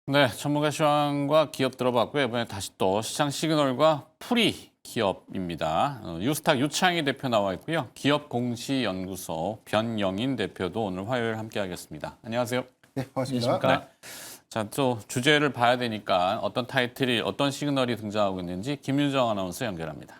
네, 전문가 시황과 기업 들어봤고요. 이번에 다시 또 시장 시그널과 풀이 기업입니다. 유스탁 유창희 대표 나와 있고요. 기업공시연구소 변영인 대표도 오늘 화요일 함께하겠습니다. 안녕하세요. 네, 반갑습니다. 네. 자, 또 주제를 봐야 되니까 어떤 타이틀이 어떤 시그널이 등장하고 있는지 김윤정 아나운서 연결합니다.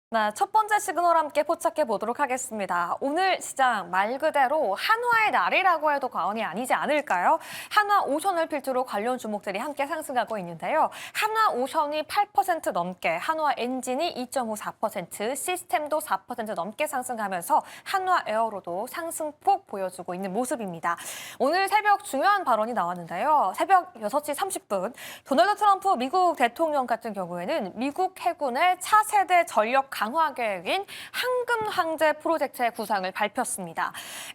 네, 첫 번째 시그널 함께 포착해 보도록 하겠습니다. 오늘 시장 말 그대로 한화의 날이라고 해도 과언이 아니지 않을까요? 한화 오션을 필두로 관련 종목들이 함께 상승하고 있는데요. 한화 오션이 8% 넘게, 한화 엔진이 2.54%, 시스템도 4% 넘게 상승하면서 한화 에어로도 상승폭 보여주고 있는 모습입니다. 오늘 새벽 중요한 발언이 나왔는데요. 새벽 6시 30분, 도널드 트럼프 미국 대통령 같은 경우에는 미국 해군의 차세대 전력 강화 계획인 황금 황제 프로젝트의 구상을 밝혔습니다.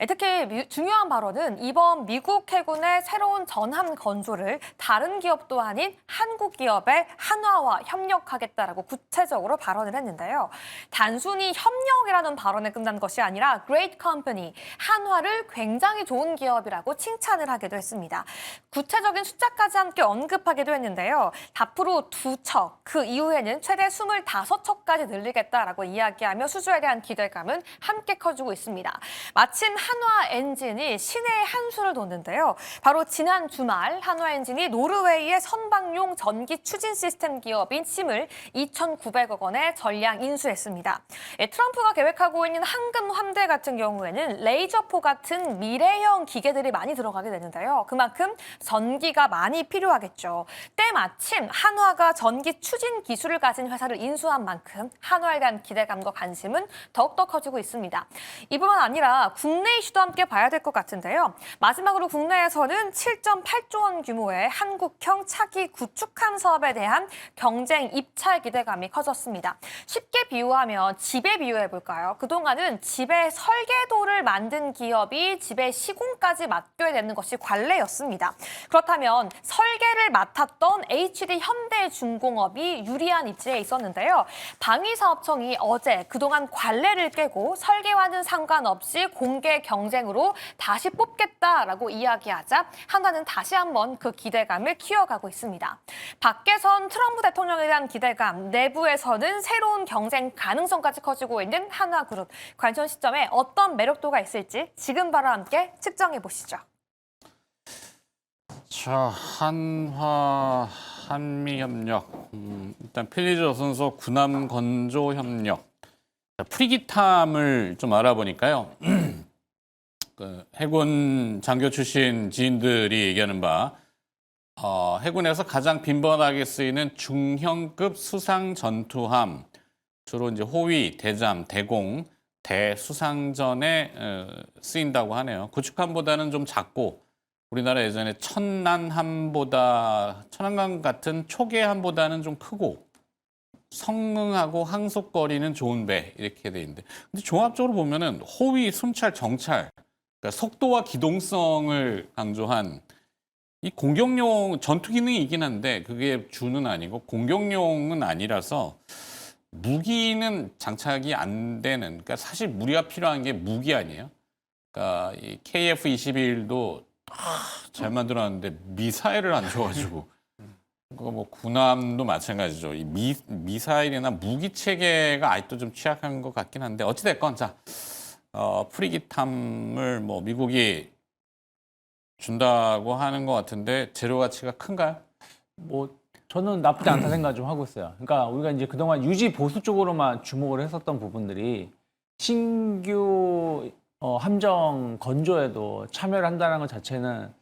특히 중요한 발언은 이번 미국 해군의 새로운 전함 건조를 다른 기업도 아닌 한국 기업의 한화와 협력하겠다라고 구체적으로 발언을 했는데요. 단순히 협력이라는 발언에 끝난 것이 아니라 Great Company, 한화를 굉장히 좋은 기업이라고 칭찬을 하기도 했습니다. 구체적인 숫자까지 함께 언급하기도 했는데요. 앞으로 2척, 그 이후에는 최대 25척까지 늘리겠다라고 이야기하며 수주에 대한 기대감은 함께 커지고 있습니다. 마침 한화 엔진이 신의 한 수를 뒀는데요. 바로 지난 주말 한화 엔진이 노르웨이의 선박용 전기 추진 시스템 기업인 심을 2,900억 원에 전량 인수했습니다. 트럼프가 계획하고 있는 황금 함대 같은 경우에는 레이저포 같은 미래형 기계들이 많이 들어가게 되는데요. 그만큼 전기가 많이 필요하겠죠. 때마침 한화가 전기 추진 기술을 가진 회사를 인수한 만큼 한화에 대한 기대감과 관심은 더욱더 커지고 있습니다. 이뿐만 아니라 국내 이슈도 함께 봐야 될 것 같은데요. 마지막으로 국내에서는 7.8조 원 규모의 한국형 차기 구축함 사업에 대한 경쟁 입찰 기대감이 커졌습니다. 쉽게 비유하면 집에 비유해볼까요? 그동안은 집의 설계도를 만든 기업이 집의 시공까지 맡겨야 되는 것이 관례였습니다. 그렇다면 설계를 맡았던 HD 현대중공업이 유리한 입지에 있었는데요. 방위사업청이 어제 그동안 관례를 깨고 설계와는 상관없이 공개 경쟁으로 다시 뽑겠다라고 이야기하자 한화는 다시 한번 그 기대감을 키워가고 있습니다. 밖에선 트럼프 대통령에 대한 기대감, 내부에서는 새로운 경쟁 가능성까지 커지고 있는 한화그룹. 관전 시점에 어떤 매력도가 있을지 지금 바로 함께 측정해 보시죠. 자, 한미협력. 일단 필리조선소 군함 건조 협력. 자, 프리기탐을 좀 알아보니까요. 그 해군 장교 출신 지인들이 얘기하는 바 해군에서 가장 빈번하게 쓰이는 중형급 수상 전투함, 주로 이제 호위, 대잠, 대공, 대수상전에 쓰인다고 하네요. 구축함보다는 좀 작고 우리나라 예전에 천안함 같은 초계함보다는 좀 크고 성능하고 항속거리는 좋은 배 이렇게 돼 있는데, 근데 종합적으로 보면은 호위, 순찰, 정찰, 그러니까 속도와 기동성을 강조한 이 공격용 전투 기능이 있긴 한데 그게 주는 아니고 공격용은 아니라서 무기는 장착이 안 되는, 그러니까 사실 무리가 필요한 게 무기 아니에요. 그러니까 이 KF-21도 잘 만들었는데 미사일을 안 줘가지고 그거 뭐 군함도 마찬가지죠. 이 미사일이나 무기 체계가 아직도 좀 취약한 것 같긴 한데 어찌 됐건 자 프리기탐을 뭐 미국이 준다고 하는 것 같은데 재료 가치가 큰가요? 뭐 저는 나쁘지 않다 생각 좀 하고 있어요. 그러니까 우리가 이제 그동안 유지 보수 쪽으로만 주목을 했었던 부분들이 신규 함정 건조에도 참여를 한다는 것 자체는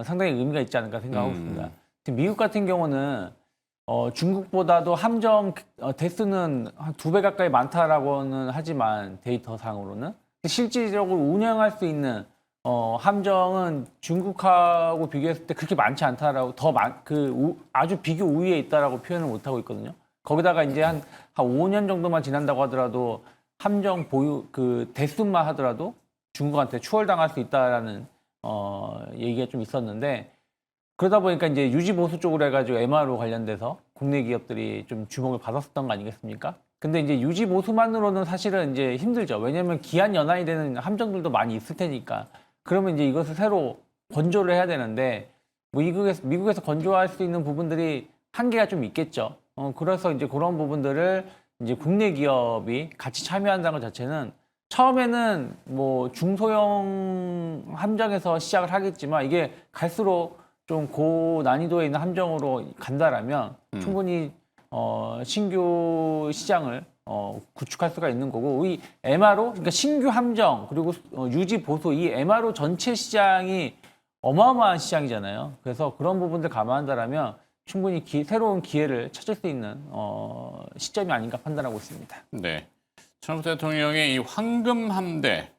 상당히 의미가 있지 않을까 생각하고 있습니다. 미국 같은 경우는 중국보다도 함정 대수는 한 2배 가까이 많다라고는 하지만 데이터상으로는 실질적으로 운영할 수 있는 함정은 중국하고 비교했을 때 그렇게 많지 않다라고 아주 비교 우위에 있다라고 표현을 못 하고 있거든요. 거기다가 이제 한 5년 정도만 지난다고 하더라도 함정 보유 그 대수만 하더라도 중국한테 추월당할 수 있다라는 얘기가 좀 있었는데, 그러다 보니까 이제 유지 보수 쪽으로 해가지고 MRO 관련돼서 국내 기업들이 좀 주목을 받았었던 거 아니겠습니까? 근데 이제 유지 보수만으로는 사실은 이제 힘들죠. 왜냐하면 기한 연한이 되는 함정들도 많이 있을 테니까. 그러면 이제 이것을 새로 건조를 해야 되는데 뭐 미국에서 건조할 수 있는 부분들이 한계가 좀 있겠죠. 그래서 이제 그런 부분들을 이제 국내 기업이 같이 참여한다는 것 자체는 처음에는 뭐 중소형 함정에서 시작을 하겠지만 이게 갈수록 좀 고난이도에 있는 함정으로 간다라면 충분히 신규 시장을 구축할 수가 있는 거고 이 MRO 그러니까 신규 함정 그리고 유지 보수 이 MRO 전체 시장이 어마어마한 시장이잖아요. 그래서 그런 부분들 감안한다라면 충분히 새로운 기회를 찾을 수 있는 시점이 아닌가 판단하고 있습니다. 네. 트럼프 대통령의 이 황금 함대,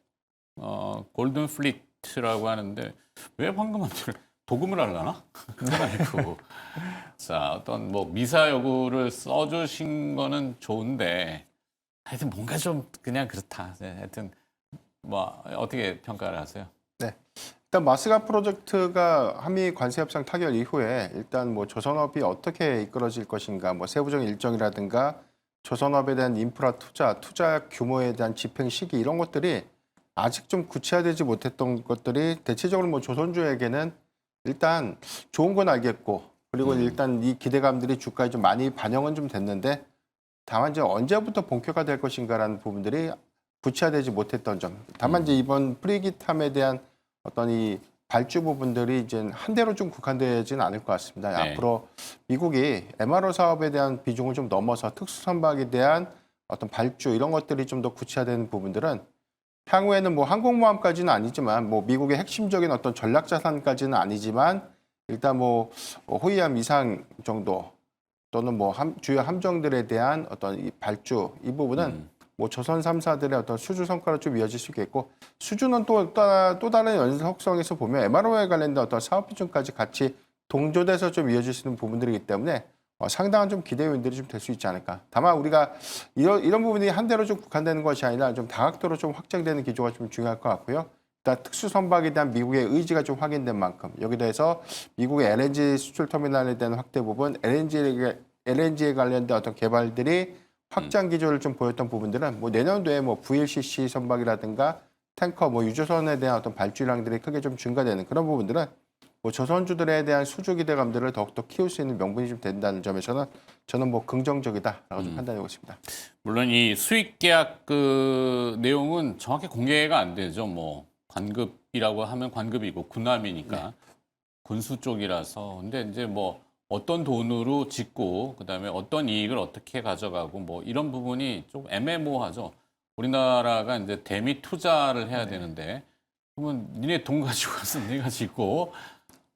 골든 플리트라고 하는데 왜 황금 함대를 도금을 하려나? 그건 아니고. 자, 어떤 뭐 미사 여구를 써주신 거는 좋은데 하여튼 뭔가 좀 그냥 그렇다. 네, 하여튼 뭐 어떻게 평가를 하세요? 네. 일단 마스가 프로젝트가 한미 관세 협상 타결 이후에 일단 뭐 조선업이 어떻게 이끌어질 것인가, 뭐 세부적인 일정이라든가 조선업에 대한 인프라 투자 규모에 대한 집행 시기 이런 것들이 아직 좀 구체화되지 못했던 것들이 대체적으로 뭐 조선주에게는 일단 좋은 건 알겠고 그리고 일단 이 기대감들이 주가에 좀 많이 반영은 좀 됐는데 다만 이제 언제부터 본격화될 것인가라는 부분들이 구체화되지 못했던 점. 다만 이제 이번 프리기탐에 대한 어떤 이 발주 부분들이 이제 한 대로 좀 국한되지는 않을 것 같습니다. 네. 앞으로 미국이 MRO 사업에 대한 비중을 좀 넘어서 특수 선박에 대한 어떤 발주 이런 것들이 좀 더 구체화되는 부분들은 향후에는 뭐 항공모함까지는 아니지만 뭐 미국의 핵심적인 어떤 전략 자산까지는 아니지만 일단 뭐 호위함 이상 정도 또는 뭐 주요 함정들에 대한 어떤 이 발주 이 부분은 뭐 조선 3사들의 어떤 수주 성과로 좀 이어질 수 있겠고 수주는 또 다른 연속성에서 보면 MRO에 관련된 어떤 사업 비중까지 같이 동조돼서 좀 이어질 수 있는 부분들이기 때문에 상당한 좀 기대 요인들이 좀 될 수 있지 않을까. 다만 우리가 이런 부분이 한 대로 좀 국한되는 것이 아니라 좀 다각도로 좀 확장되는 기조가 좀 중요할 것 같고요. 일단 특수 선박에 대한 미국의 의지가 좀 확인된 만큼 여기 대해서 미국의 LNG 수출 터미널에 대한 확대 부분, LNG에 관련된 어떤 개발들이 확장 기조를 좀 보였던 부분들은 뭐 내년도에 뭐 VLCC 선박이라든가 탱커, 뭐 유조선에 대한 어떤 발주량들이 크게 좀 증가되는 그런 부분들은 뭐 조선주들에 대한 수주 기대감들을 더욱더 키울 수 있는 명분이 좀 된다는 점에서는 저는 뭐 긍정적이다라고 좀 판단하고 있습니다. 물론 이 수익 계약 그 내용은 정확히 공개가 안 되죠. 뭐 관급이라고 하면 관급이고 군함이니까 군수 쪽이라서. 근데 이제 뭐 어떤 돈으로 짓고 그다음에 어떤 이익을 어떻게 가져가고 뭐 이런 부분이 좀 애매모호하죠. 우리나라가 이제 대미 투자를 해야 되는데 그러면 니네 돈 가지고 가서 내가 짓고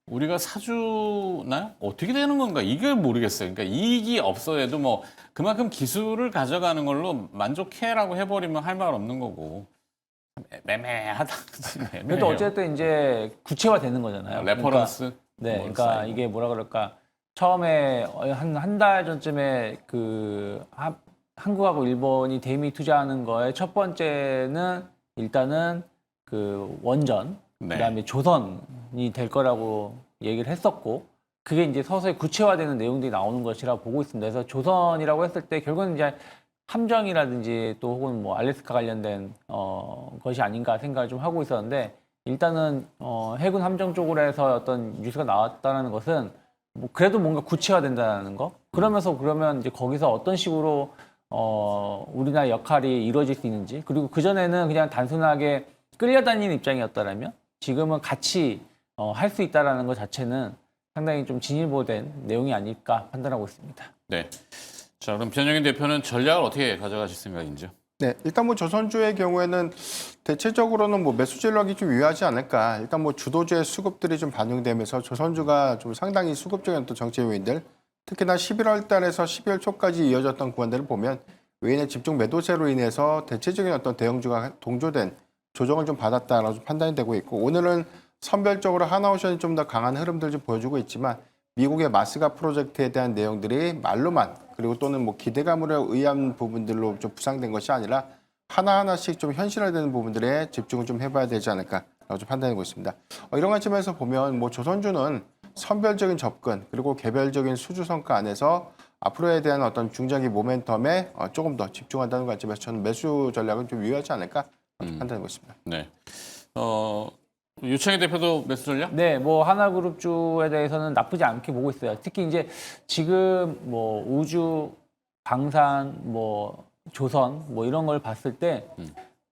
우리가 사주나요? 어떻게 되는 건가? 이게 모르겠어요. 그러니까 이익이 없어도 뭐 그만큼 기술을 가져가는 걸로 만족해라고 해버리면 할 말 없는 거고 애매하다. 그래도 어쨌든 이제 구체화되는 거잖아요. 레퍼런스. 네, 뭐 그러니까 쌓이고. 이게 뭐라 그럴까? 처음에 한 달 전쯤에 그 한국하고 일본이 대미 투자하는 거에 첫 번째는 일단은 그 원전, 네. 그다음에 조선이 될 거라고 얘기를 했었고 그게 이제 서서히 구체화되는 내용들이 나오는 것이라고 보고 있습니다. 그래서 조선이라고 했을 때 결국은 이제 함정이라든지 또 혹은 뭐 알래스카 관련된 것이 아닌가 생각을 좀 하고 있었는데 일단은 해군 함정 쪽으로 해서 어떤 뉴스가 나왔다는 것은 뭐 그래도 뭔가 구체화된다는 거. 그러면 이제 거기서 어떤 식으로 우리나라의 역할이 이루어질 수 있는지 그리고 그 전에는 그냥 단순하게 끌려다니는 입장이었다라면 지금은 같이 할 수 있다라는 것 자체는 상당히 좀 진일보된 내용이 아닐까 판단하고 있습니다. 네. 자, 그럼 변영인 대표는 전략을 어떻게 가져가실 생각인지요? 네, 일단 뭐 조선주의 경우에는 대체적으로는 뭐 매수 전략이 좀 유효하지 않을까. 일단 뭐 주도주의 수급들이 좀 반영되면서 조선주가 좀 상당히 수급적인 또 정치 요인들, 특히나 11월 달에서 12월 초까지 이어졌던 구간들을 보면 외인의 집중 매도세로 인해서 대체적인 어떤 대형주가 동조된 조정을 좀 받았다라고 판단이 되고 있고 오늘은 선별적으로 하나오션이 좀 더 강한 흐름들 좀 보여주고 있지만 미국의 마스가 프로젝트에 대한 내용들이 말로만 그리고 또는 뭐 기대감으로 의한 부분들로 좀 부상된 것이 아니라 하나하나씩 좀 현실화되는 부분들에 집중을 좀 해봐야 되지 않을까라고 좀 판단하고 있습니다. 이런 관점에서 보면 뭐 조선주는 선별적인 접근 그리고 개별적인 수주 성과 안에서 앞으로에 대한 어떤 중장기 모멘텀에 조금 더 집중한다는 관점에서 저는 매수 전략은 좀 유효하지 않을까 판단하고 있습니다. 네. 유창희 대표도 매수 전략? 네, 뭐 하나그룹주에 대해서는 나쁘지 않게 보고 있어요. 특히 이제 지금 뭐 우주, 방산, 뭐 조선 뭐 이런 걸 봤을 때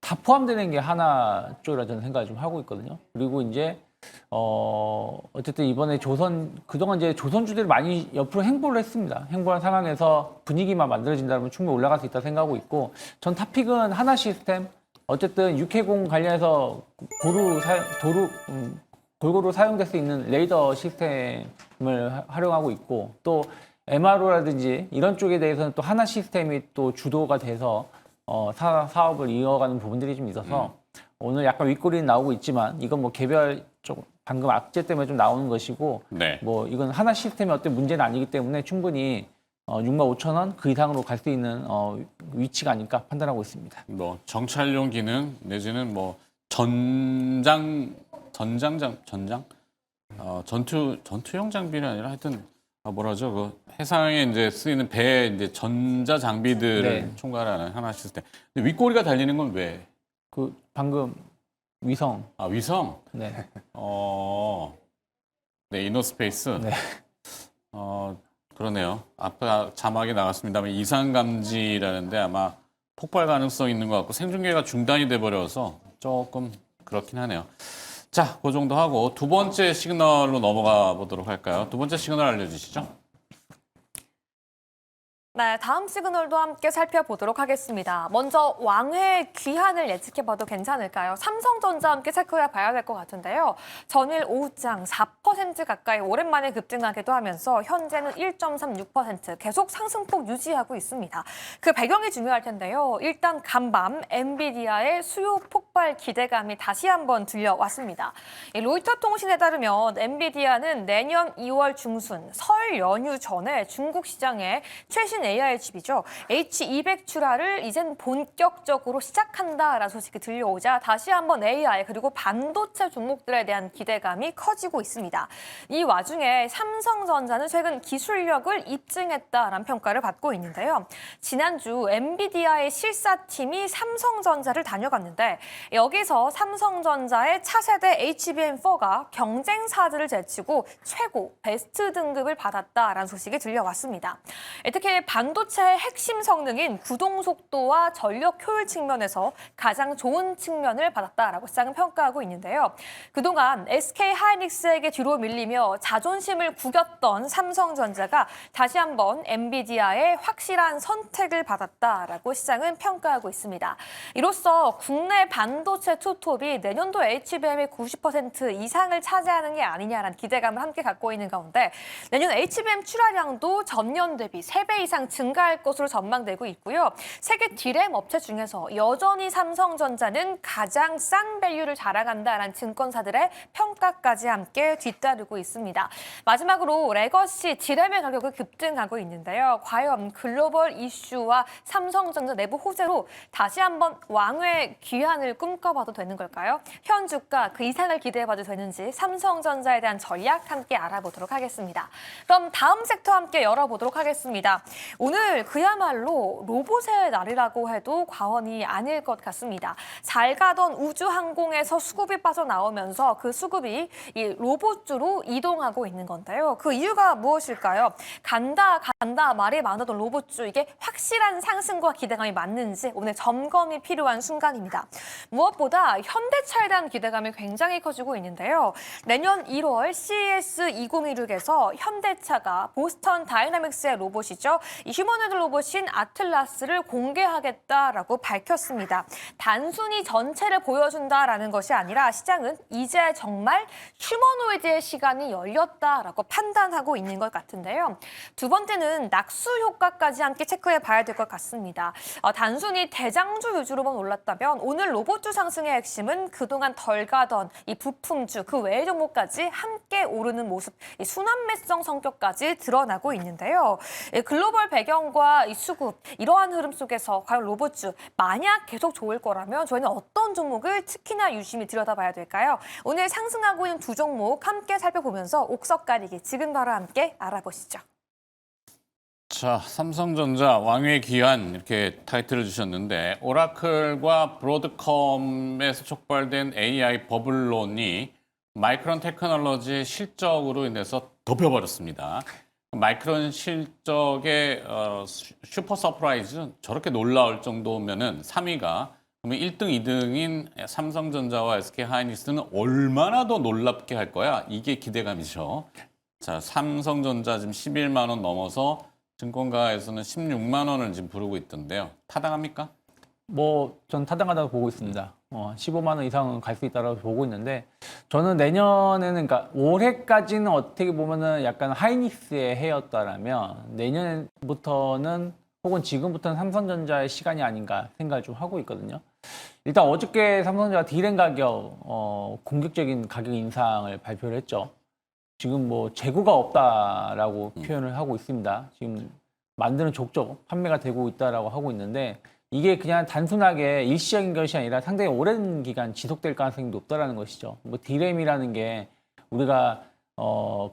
다 포함되는 게 하나 쪽이라 저는 생각을 좀 하고 있거든요. 그리고 이제 어쨌든 이번에 조선 그동안 이제 조선주들이 많이 옆으로 행보를 했습니다. 행보한 상황에서 분위기만 만들어진다면 충분히 올라갈 수 있다 생각하고 있고, 전 탑픽은 하나 시스템. 어쨌든 육해공 관련해서 골고루 사용될 수 있는 레이더 시스템을 활용하고 있고, 또 MRO라든지 이런 쪽에 대해서는 또 하나 시스템이 또 주도가 돼서 사업을 이어가는 부분들이 좀 있어서 오늘 약간 윗꼬리는 나오고 있지만 이건 뭐 개별 쪽 방금 악재 때문에 좀 나오는 것이고, 네. 뭐 이건 하나 시스템의 어떤 문제는 아니기 때문에 충분히 65,000원 그 이상으로 갈 수 있는 위치가 아닐까 판단하고 있습니다. 뭐 정찰용 기능 내지는 뭐 전투용 장비는 아니라 하여튼 뭐라죠? 그 해상에 이제 쓰이는 배에 이제 전자 장비들을 네. 총괄하는 하나 시스템. 근데 윗꼬리가 달리는 건 왜? 그 방금 위성. 아, 위성? 네. 네, 이노스페이스. 네. 그러네요. 아까 자막이 나갔습니다만 이상 감지라는데 아마 폭발 가능성 있는 것 같고 생중계가 중단이 돼 버려서 조금 그렇긴 하네요. 자, 그 정도 하고 두 번째 시그널로 넘어가 보도록 할까요? 두 번째 시그널 알려주시죠. 네, 다음 시그널도 함께 살펴보도록 하겠습니다. 먼저 왕회 귀환을 예측해봐도 괜찮을까요? 삼성전자 함께 체크해봐야 될 것 같은데요. 전일 오후장 4% 가까이 오랜만에 급등하기도 하면서 현재는 1.36% 계속 상승폭 유지하고 있습니다. 그 배경이 중요할 텐데요. 일단 간밤 엔비디아의 수요 폭발 기대감이 다시 한번 들려왔습니다. 로이터 통신에 따르면 엔비디아는 내년 2월 중순 설 연휴 전에 중국 시장에 최신 AI 칩이죠. H200 출하를 이젠 본격적으로 시작한다라는 소식이 들려오자 다시 한번 AI 그리고 반도체 종목들에 대한 기대감이 커지고 있습니다. 이 와중에 삼성전자는 최근 기술력을 입증했다라는 평가를 받고 있는데요. 지난주 엔비디아의 실사팀이 삼성전자를 다녀갔는데 여기서 삼성전자의 차세대 HBM4가 경쟁사들을 제치고 최고 베스트 등급을 받았다라는 소식이 들려왔습니다. 특히 반도체의 핵심 성능인 구동 속도와 전력 효율 측면에서 가장 좋은 측면을 받았다라고 시장은 평가하고 있는데요. 그동안 SK 하이닉스에게 뒤로 밀리며 자존심을 구겼던 삼성전자가 다시 한번 엔비디아의 확실한 선택을 받았다라고 시장은 평가하고 있습니다. 이로써 국내 반도체 투톱이 내년도 HBM의 90% 이상을 차지하는 게 아니냐라는 기대감을 함께 갖고 있는 가운데 내년 HBM 출하량도 전년 대비 3배 이상 증가할 것으로 전망되고 있고요. 세계 디램 업체 중에서 여전히 삼성전자는 가장 싼 밸류를 자랑한다라는 증권사들의 평가까지 함께 뒤따르고 있습니다. 마지막으로 레거시 디램의 가격이 급등하고 있는데요. 과연 글로벌 이슈와 삼성전자 내부 호재로 다시 한번 왕회 귀환을 꿈꿔봐도 되는 걸까요? 현 주가 그 이상을 기대해봐도 되는지 삼성전자에 대한 전략 함께 알아보도록 하겠습니다. 그럼 다음 섹터 함께 열어보도록 하겠습니다. 오늘 그야말로 로봇의 날이라고 해도 과언이 아닐 것 같습니다. 잘 가던 우주항공에서 수급이 빠져나오면서 그 수급이 이 로봇주로 이동하고 있는 건데요. 그 이유가 무엇일까요? 간다 말이 많았던 로봇주 이게 확실한 상승과 기대감이 맞는지 오늘 점검이 필요한 순간입니다. 무엇보다 현대차에 대한 기대감이 굉장히 커지고 있는데요. 내년 1월 CES 2016에서 현대차가 보스턴 다이나믹스의 로봇이죠. 이 휴머노이드 로봇인 아틀라스를 공개하겠다라고 밝혔습니다. 단순히 전체를 보여준다라는 것이 아니라 시장은 이제 정말 휴머노이드의 시간이 열렸다라고 판단하고 있는 것 같은데요. 두 번째는 낙수 효과까지 함께 체크해 봐야 될 것 같습니다. 단순히 대장주 위주로만 올랐다면 오늘 로봇주 상승의 핵심은 그동안 덜 가던 이 부품주 그 외의 종목까지 함께 오르는 모습, 이 순환매성 성격까지 드러나고 있는데요. 글로벌 배경과 이 수급 이러한 흐름 속에서 과연 로봇주 만약 계속 좋을 거라면 저희는 어떤 종목을 특히나 유심히 들여다봐야 될까요? 오늘 상승하고 있는 두 종목 함께 살펴보면서 옥석 가리기 지금 바로 함께 알아보시죠. 자, 삼성전자 왕의 귀환 이렇게 타이틀을 주셨는데 오라클과 브로드컴에서 촉발된 AI 버블론이 마이크론 테크놀로지의 실적으로 인해서 덮여버렸습니다. 마이크론 실적의 슈퍼 서프라이즈 저렇게 놀라울 정도면은 3위가 그러면 1등, 2등인 삼성전자와 SK하이닉스는 얼마나 더 놀랍게 할 거야? 이게 기대감이죠. 자, 삼성전자 지금 11만 원 넘어서 증권가에서는 16만 원을 지금 부르고 있던데요. 타당합니까? 뭐 전 타당하다고 보고 있습니다. 15만 원 이상은 갈 수 있다고 보고 있는데 저는 내년에는 그러니까 올해까지는 어떻게 보면은 약간 하이닉스의 해였다라면 내년부터는 혹은 지금부터는 삼성전자의 시간이 아닌가 생각을 좀 하고 있거든요. 일단 어저께 삼성전자 D램 가격 공격적인 가격 인상을 발표를 했죠. 지금 뭐 재고가 없다라고 표현을 하고 있습니다. 지금 만드는 족족 판매가 되고 있다라고 하고 있는데 이게 그냥 단순하게 일시적인 것이 아니라 상당히 오랜 기간 지속될 가능성이 높다라는 것이죠. 뭐 D램이라는 게 우리가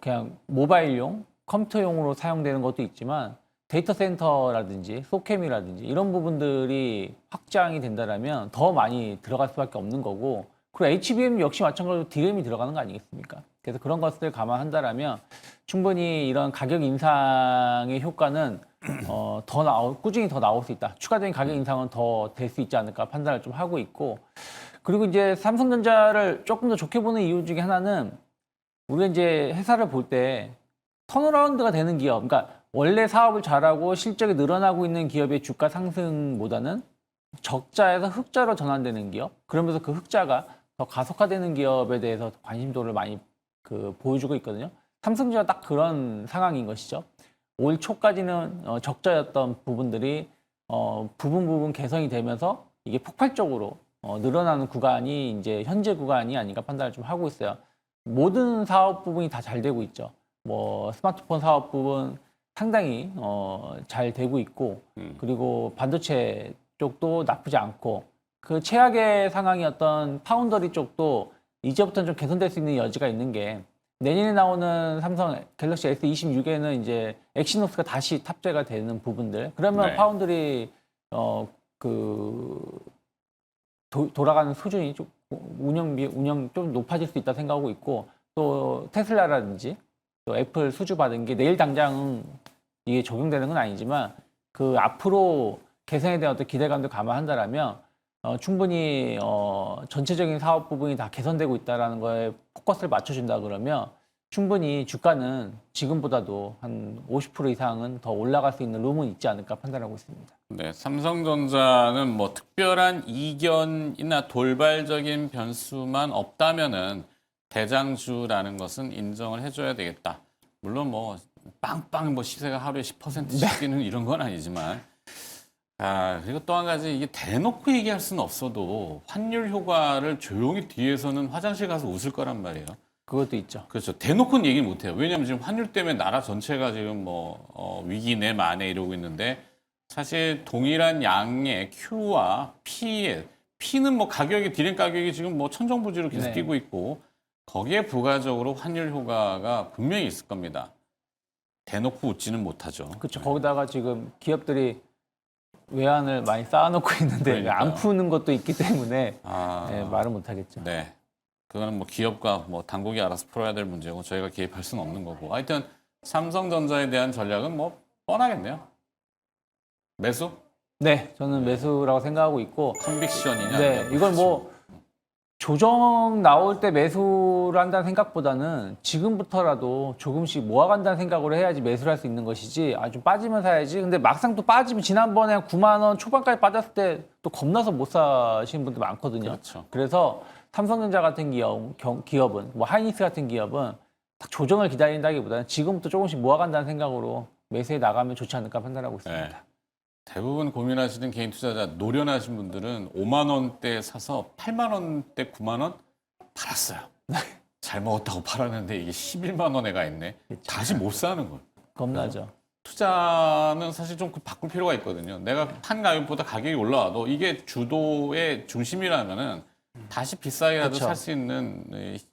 그냥 모바일용 컴퓨터용으로 사용되는 것도 있지만 데이터 센터라든지 소캠이라든지 이런 부분들이 확장이 된다라면 더 많이 들어갈 수밖에 없는 거고 그리고 HBM 역시 마찬가지로 D램이 들어가는 거 아니겠습니까? 그래서 그런 것을 감안한다라면 충분히 이런 가격 인상의 효과는 꾸준히 더 나올 수 있다. 추가적인 가격 인상은 더 될 수 있지 않을까 판단을 좀 하고 있고 그리고 이제 삼성전자를 조금 더 좋게 보는 이유 중에 하나는 우리가 이제 회사를 볼 때 턴어라운드가 되는 기업, 그러니까 원래 사업을 잘하고 실적이 늘어나고 있는 기업의 주가 상승보다는 적자에서 흑자로 전환되는 기업, 그러면서 그 흑자가 더 가속화되는 기업에 대해서 관심도를 많이 보여주고 있거든요. 삼성전자 딱 그런 상황인 것이죠. 올 초까지는 적자였던 부분들이 부분 개선이 되면서 이게 폭발적으로 늘어나는 구간이 이제 현재 구간이 아닌가 판단을 좀 하고 있어요. 모든 사업 부분이 다 잘 되고 있죠. 뭐 스마트폰 사업 부분 상당히 잘 되고 있고 그리고 반도체 쪽도 나쁘지 않고 그 최악의 상황이었던 파운더리 쪽도 이제부터는 좀 개선될 수 있는 여지가 있는 게 내년에 나오는 삼성 갤럭시 S26에는 이제 엑시노스가 다시 탑재가 되는 부분들 그러면 네. 파운드리 돌아가는 수준이 좀 운영 좀 높아질 수 있다 생각하고 있고 또 테슬라라든지 또 애플 수주 받은 게 내일 당장 이게 적용되는 건 아니지만 그 앞으로 개선에 대한 어떤 기대감도 감안한다라면 충분히 전체적인 사업 부분이 다 개선되고 있다라는 거에 포커스를 맞춰준다 그러면 충분히 주가는 지금보다도 한 50% 이상은 더 올라갈 수 있는 룸은 있지 않을까 판단하고 있습니다. 네, 삼성전자는 뭐 특별한 이견이나 돌발적인 변수만 없다면은 대장주라는 것은 인정을 해줘야 되겠다. 물론 뭐 빵빵 뭐 시세가 하루에 10%씩 뛰는 이런 건 아니지만 그리고 또 한 가지 이게 대놓고 얘기할 수는 없어도 환율 효과를 조용히 뒤에서는 화장실 가서 웃을 거란 말이에요. 그것도 있죠. 그렇죠. 대놓고는 얘기 못 해요. 왜냐하면 지금 환율 때문에 나라 전체가 지금 뭐 위기 내 만에 이러고 있는데 사실 동일한 양의 Q와 P는 뭐 가격이 디램 가격이 지금 뭐 천정부지로 계속 네. 뛰고 있고 거기에 부가적으로 환율 효과가 분명히 있을 겁니다. 대놓고 웃지는 못하죠. 그렇죠. 거기다가 지금 기업들이 외환을 많이 쌓아놓고 있는데 그러니까요. 안 푸는 것도 있기 때문에 아, 말은 못하겠죠. 네. 그거는 뭐 기업과 뭐 당국이 알아서 풀어야 될 문제고 저희가 개입할 수는 없는 거고. 하여튼 삼성전자에 대한 전략은 뭐 뻔하겠네요. 매수? 네, 저는 매수라고 생각하고 있고 컨빅션이냐? 네, 아니면 이걸 뭐 조정 나올 때 매수를 한다는 생각보다는 지금부터라도 조금씩 모아간다는 생각으로 해야지 매수를 할 수 있는 것이지 좀 빠지면 사야지. 근데 막상 또 빠지면 지난번에 한 9만 원 초반까지 빠졌을 때 또 겁나서 못 사시는 분들 많거든요. 그렇죠. 그래서 삼성전자 같은 기업은 뭐 하이닉스 같은 기업은 딱 조정을 기다린다기보다는 지금부터 조금씩 모아간다는 생각으로 매수해 나가면 좋지 않을까 판단하고 있습니다. 네. 대부분 고민하시는 개인 투자자 노련하신 분들은 5만 원대 사서 8만 원대 9만 원 팔았어요. 잘 먹었다고 팔았는데 이게 11만 원에 가 있네. 다시 못 사는 거예요. 겁나죠. 투자는 사실 좀 바꿀 필요가 있거든요. 내가 판 가격보다 가격이 올라와도 이게 주도의 중심이라면은 다시 비싸게라도 그쵸. 살 수 있는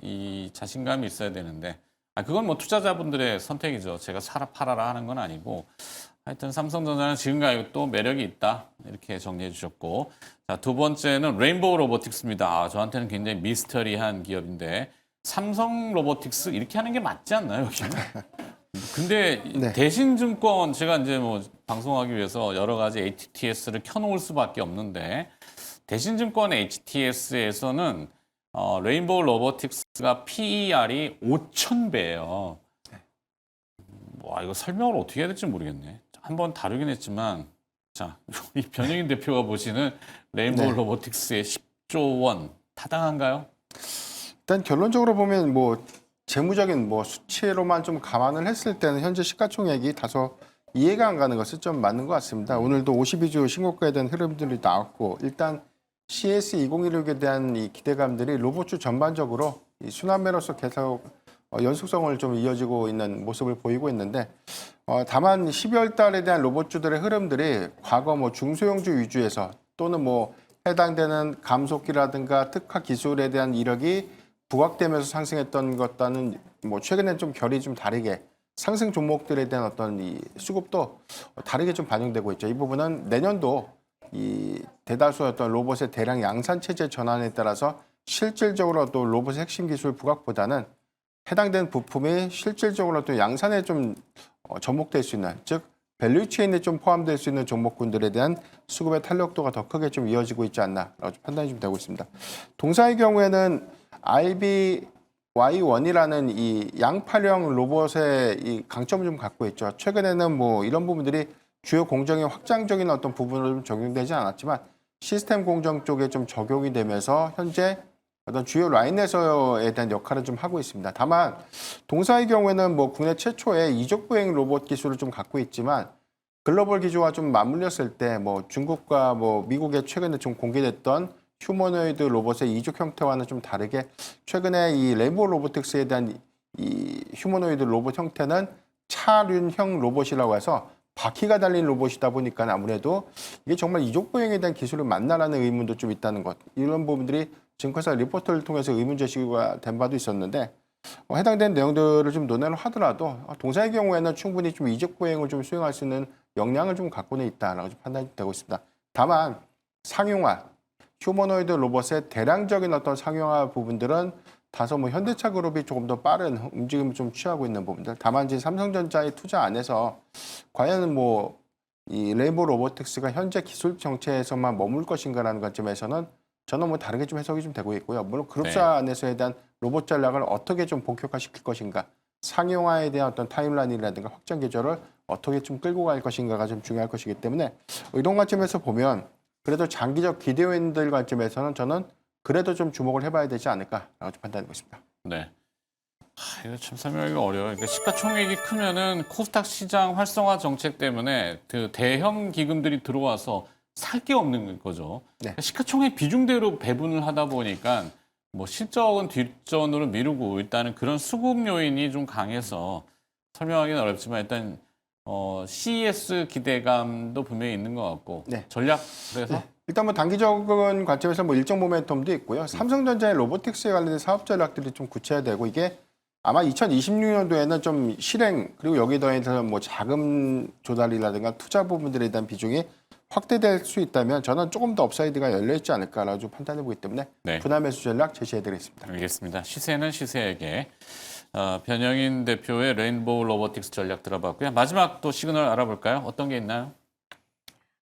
이 자신감이 있어야 되는데 그건 뭐 투자자분들의 선택이죠. 제가 사라 팔아라 하는 건 아니고 하여튼 삼성전자는 지금 가격도 매력이 있다 이렇게 정리해 주셨고 자, 두 번째는 레인보우 로보틱스입니다. 저한테는 굉장히 미스터리한 기업인데 삼성 로보틱스 이렇게 하는 게 맞지 않나요, 여기는? 근데 네. 대신증권 제가 이제 뭐 방송하기 위해서 여러 가지 HTS를 켜놓을 수밖에 없는데 대신증권 HTS에서는 레인보우 로보틱스가 PER이 5,000배예요. 와, 이거 설명을 어떻게 해야 될지 모르겠네. 한번 다루긴 했지만 자, 이 변영인 대표가 보시는 레인보우 네. 로보틱스의 10조 원 타당한가요? 일단 결론적으로 보면 뭐 재무적인 뭐 수치로만 좀 감안을 했을 때는 현재 시가총액이 다소 이해가 안 가는 것은 좀 맞는 것 같습니다. 오늘도 52주 신고가에 대한 흐름들이 나왔고 일단 CS2016에 대한 이 기대감들이 로봇주 전반적으로 이 순환매로서 계속 연속성을 좀 이어지고 있는 모습을 보이고 있는데 다만 12월 달에 대한 로봇주들의 흐름들이 과거 뭐 중소형주 위주에서 또는 뭐 해당되는 감속기라든가 특화 기술에 대한 이력이 부각되면서 상승했던 것과는 뭐 최근에 좀 결이 좀 다르게 상승 종목들에 대한 어떤 이 수급도 다르게 좀 반영되고 있죠. 이 부분은 내년도 이 대다수의 어떤 로봇의 대량 양산 체제 전환에 따라서 실질적으로 또 로봇의 핵심 기술 부각보다는 해당된 부품이 실질적으로 또 양산에 좀 접목될 수 있는 즉 밸류체인에 좀 포함될 수 있는 종목군들에 대한 수급의 탄력도가 더 크게 좀 이어지고 있지 않나라고 판단이 좀 되고 있습니다. 동사의 경우에는 RBY1이라는 이 양팔형 로봇의 이 강점을 좀 갖고 있죠. 최근에는 뭐 이런 부분들이 주요 공정의 확장적인 어떤 부분으로 좀 적용되지 않았지만 시스템 공정 쪽에 좀 적용이 되면서 현재 어떤 주요 라인에서에 대한 역할을 좀 하고 있습니다. 다만 동사의 경우에는 뭐 국내 최초의 이족 보행 로봇 기술을 좀 갖고 있지만 글로벌 기조와 좀 맞물렸을 때 뭐 중국과 뭐 미국에 최근에 좀 공개됐던 휴머노이드 로봇의 이족 형태와는 좀 다르게 최근에 이 레인보우 로보틱스에 대한 이 휴머노이드 로봇 형태는 차륜형 로봇이라고 해서 바퀴가 달린 로봇이다 보니까 아무래도 이게 정말 이족 보행에 대한 기술을 맞나라는 의문도 좀 있다는 것. 이런 부분들이 증권사 리포트를 통해서 의문 제시가 된 바도 있었는데 해당된 내용들을 좀 논의를 하더라도 동사의 경우에는 충분히 좀 이족 보행을 좀 수행할 수 있는 역량을 좀 갖고는 있다라고 좀 판단이 되고 있습니다. 다만 상용화 휴머노이드 로봇의 대량적인 어떤 상용화 부분들은 다소 뭐 현대차 그룹이 조금 더 빠른 움직임을 좀 취하고 있는 부분들. 다만 이제 삼성전자의 투자 안에서 과연 뭐 이 레인보우 로보틱스가 현재 기술 정체에서만 머물 것인가라는 관점에서는 저는 뭐 다르게 좀 해석이 좀 되고 있고요. 물론 그룹사 안에서에 대한 로봇 전략을 어떻게 좀 본격화시킬 것인가, 상용화에 대한 어떤 타임라인이라든가 확장 계절을 어떻게 좀 끌고 갈 것인가가 좀 중요할 것이기 때문에 이런 관점에서 보면 그래도 장기적 기대인들 관점에서는 저는 그래도 좀 주목을 해봐야 되지 않을까라고 좀 판단하고 있습니다. 네. 이거 참 설명하기가 어려워요. 그러니까 시가총액이 크면은 코스닥 시장 활성화 정책 때문에 그 대형 기금들이 들어와서 살 게 없는 거죠. 네. 그러니까 시가총액 비중대로 배분을 하다 보니까 뭐 실적은 뒷전으로 미루고 일단은 그런 수급 요인이 좀 강해서 설명하기는 어렵지만 일단 CES 기대감도 분명히 있는 것 같고 네. 전략 그래서 일단 뭐 단기적인 관점에서 뭐 일정 모멘텀도 있고요. 삼성전자의 로보틱스에 관련된 사업 전략들이 좀 구체화되고 이게 아마 2026년도에는 좀 실행 그리고 여기 더해서 뭐 자금 조달이라든가 투자 부분들에 대한 비중이 확대될 수 있다면 저는 조금 더 업사이드가 열려 있지 않을까라고 좀 판단해 보기 때문에 네. 분할 매수 전략 제시해드리겠습니다. 알겠습니다. 시세는 시세에게 변영인 대표의 레인보우 로보틱스 전략 들어봤고요. 마지막 또 시그널 알아볼까요? 어떤 게 있나요?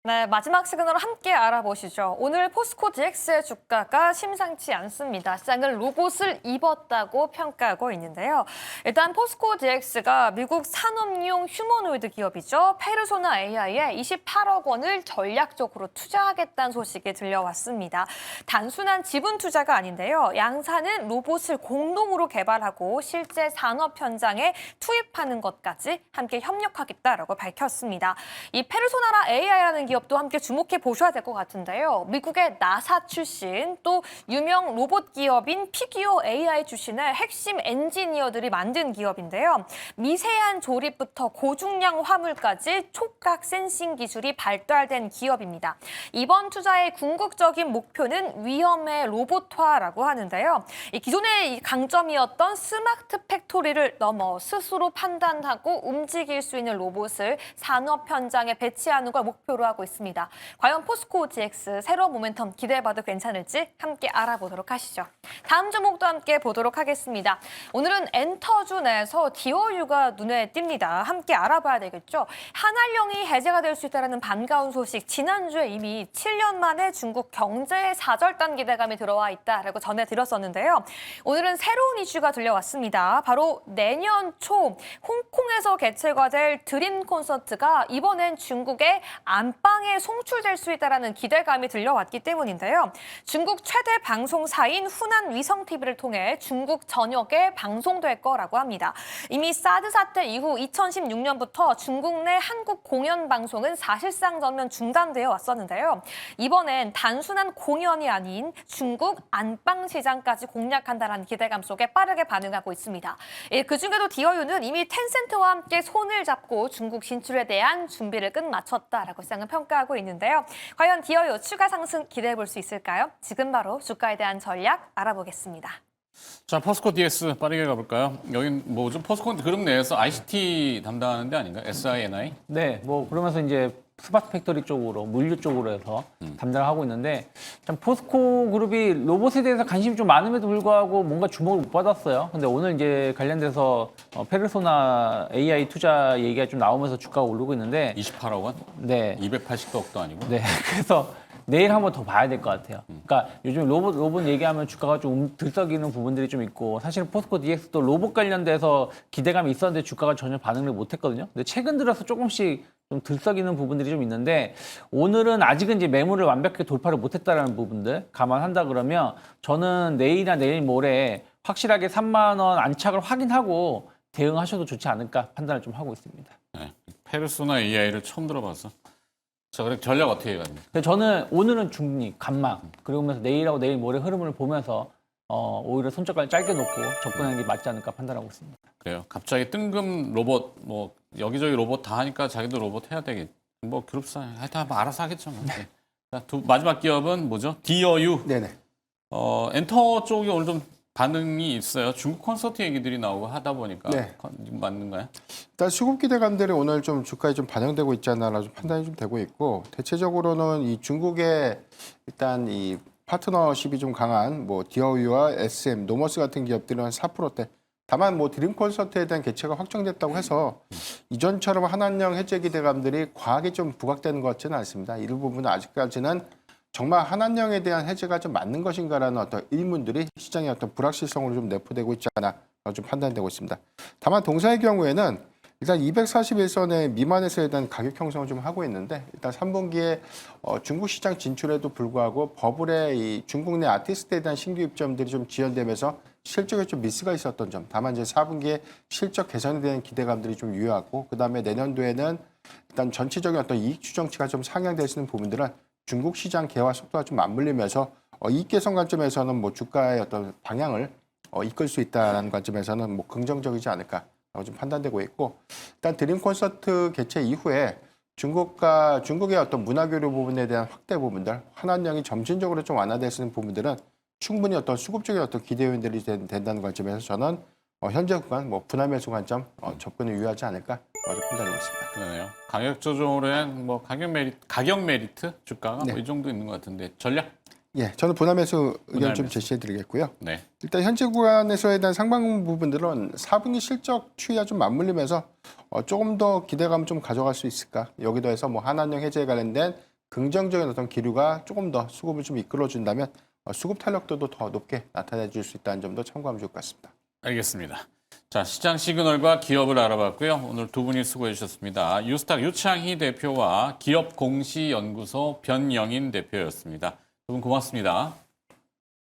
네, 마지막 시그널을 함께 알아보시죠. 오늘 포스코 DX의 주가가 심상치 않습니다. 시장은 로봇을 입었다고 평가하고 있는데요. 일단 포스코 DX가 미국 산업용 휴머노이드 기업이죠. 페르소나 AI에 28억 원을 전략적으로 투자하겠다는 소식이 들려왔습니다. 단순한 지분 투자가 아닌데요. 양사는 로봇을 공동으로 개발하고 실제 산업 현장에 투입하는 것까지 함께 협력하겠다라고 밝혔습니다. 이 페르소나라 AI라는 기업도 함께 주목해 보셔야 될 것 같은데요. 미국의 나사 출신 또 유명 로봇 기업인 피규어 AI 출신의 핵심 엔지니어들이 만든 기업인데요. 미세한 조립부터 고중량 화물까지 촉각 센싱 기술이 발달된 기업입니다. 이번 투자의 궁극적인 목표는 위험의 로봇화라고 하는데요. 이 기존의 강점이었던 스마트 팩토리를 넘어 스스로 판단하고 움직일 수 있는 로봇을 산업 현장에 배치하는 걸 목표로 하고 있습니다. 과연 포스코 GX 새로운 모멘텀 기대해봐도 괜찮을지 함께 알아보도록 하시죠. 다음 종목도 함께 보도록 하겠습니다. 오늘은 엔터주 내에서 디어유가 눈에 띕니다. 함께 알아봐야 되겠죠. 한알령이 해제가 될 수 있다는 반가운 소식, 지난주에 이미 7년 만에 중국 경제의 사절단 기대감이 들어와 있다라고 전해드렸었는데요. 오늘은 새로운 이슈가 들려왔습니다. 바로 내년 초 홍콩에서 개최가 될 드림 콘서트가 이번엔 중국의 안방에 송출될 수 있다는 기대감이 들려왔기 때문인데요. 중국 최대 방송사인 후난 위성TV를 통해 중국 전역에 방송될 거라고 합니다. 이미 사드 사태 이후 2016년부터 중국 내 한국 공연 방송은 사실상 전면 중단되어 왔었는데요. 이번엔 단순한 공연이 아닌 중국 안방 시장까지 공략한다는 기대감 속에 빠르게 반응하고 있습니다. 그중에도 디어유는 이미 텐센트와 함께 손을 잡고 중국 진출에 대한 준비를 끝마쳤다라고 시장은 평가하고 있는데요. 과연 디어유 추가 상승 기대해 볼 수 있을까요? 지금 바로 주가에 대한 전략 알아보겠습니다. 자, 포스코 DS 빠르게 가볼까요? 여긴 뭐좀 포스코 그룹 내에서 ICT 담당하는 데 아닌가? SINI? 네, 뭐 그러면서 이제 스마트 팩토리 쪽으로 물류 쪽으로 해서 담당을 하고 있는데 참 포스코 그룹이 로봇에 대해서 관심이 좀 많음에도 불구하고 뭔가 주목을 못 받았어요. 근데 오늘 이제 관련돼서 페르소나 AI 투자 얘기가 좀 나오면서 주가가 오르고 있는데 28억 원? 네, 280억도 아니고? 네, 그래서 내일 한번 더 봐야 될 것 같아요. 그러니까 요즘 로봇 얘기하면 주가가 좀 들썩이는 부분들이 좀 있고 사실 포스코 DX도 로봇 관련돼서 기대감이 있었는데 주가가 전혀 반응을 못했거든요. 근데 최근 들어서 조금씩 좀 들썩이는 부분들이 좀 있는데 오늘은 아직은 이제 매물을 완벽하게 돌파를 못했다라는 부분들 감안한다 그러면 저는 내일이나 내일 모레 확실하게 3만 원 안착을 확인하고 대응하셔도 좋지 않을까 판단을 좀 하고 있습니다. 네. 페르소나 AI를 처음 들어봤어. 자, 그럼 전략 어떻게 갑니까? 저는 오늘은 중립, 간막 그러면서 내일하고 내일 모레 흐름을 보면서 오히려 손절가를 짧게 놓고 접근하는 게 맞지 않을까 판단하고 있습니다. 그래요. 갑자기 뜬금 로봇 뭐 여기저기 로봇 다 하니까 자기도 로봇 해야 되겠. 뭐 그룹사 하여튼 뭐 알아서 하겠죠. 뭐. 네. 자, 마지막 기업은 뭐죠? 디어유. 네네. 엔터 쪽이 오늘 좀 반응이 있어요. 중국 콘서트 얘기들이 나오고 하다 보니까 네. 맞는가요? 일단 수급 기대감들이 오늘 좀 주가에 좀 반영되고 있지 않나라 좀 판단이 좀 되고 있고 대체적으로는 이 중국의 일단 이 파트너십이 좀 강한 뭐 디어유와 SM, 노머스 같은 기업들은 4%대. 다만 뭐 드림 콘서트에 대한 개최가 확정됐다고 해서 이전처럼 한한령 해제 기대감들이 과하게 좀 부각되는 것 같지는 않습니다. 이 부분은 아직까지는 정말 한한령에 대한 해제가 좀 맞는 것인가라는 어떤 의문들이 시장의 어떤 불확실성으로 좀 내포되고 있지 않아 좀 판단되고 있습니다. 다만 동사의 경우에는 일단 241선의 미만에서에 대한 가격 형성을 좀 하고 있는데 일단 3분기에 중국 시장 진출에도 불구하고 버블의 이 중국 내 아티스트에 대한 신규 입점들이 좀 지연되면서 실적에 좀 미스가 있었던 점. 다만 이제 4분기에 실적 개선에 대한 기대감들이 좀 유효하고 그다음에 내년도에는 일단 전체적인 어떤 이익 추정치가 좀 상향될 수 있는 부분들은 중국 시장 개화 속도가 좀 맞물리면서 이익 개선 관점에서는 뭐 주가의 어떤 방향을 이끌 수 있다는 관점에서는 뭐 긍정적이지 않을까라고 좀 판단되고 있고 일단 드림 콘서트 개최 이후에 중국의 어떤 문화교류 부분에 대한 확대 부분들, 한한령이 점진적으로 좀 완화될 수 있는 부분들은 충분히 어떤 수급적인 어떤 기대 요인들이 된다는 관점에서 저는 현재 구간 뭐 분할 매수 관점 접근이 유효하지 않을까 판단하고 있습니다. 그러네요. 가격 조정으로 한 뭐 가격 메리트 주가가 네. 뭐 이 정도 있는 것 같은데 전략? 예, 저는 분할 매수 의견 분할 좀 매수. 제시해드리겠고요. 네. 일단 현재 구간에서에 대한 상방 부분들은 4분기 실적 추이와 좀 맞물리면서 조금 더 기대감 좀 가져갈 수 있을까? 여기 더해서 뭐 한한령 해제에 관련된 긍정적인 어떤 기류가 조금 더 수급을 좀 이끌어준다면 수급 탄력도도 더 높게 나타내 줄 수 있다는 점도 참고하면 좋을 것 같습니다. 알겠습니다. 자, 시장 시그널과 기업을 알아봤고요. 오늘 두 분이 수고해 주셨습니다. 유스탁 유창희 대표와 기업공시연구소 변영인 대표였습니다. 두 분 고맙습니다.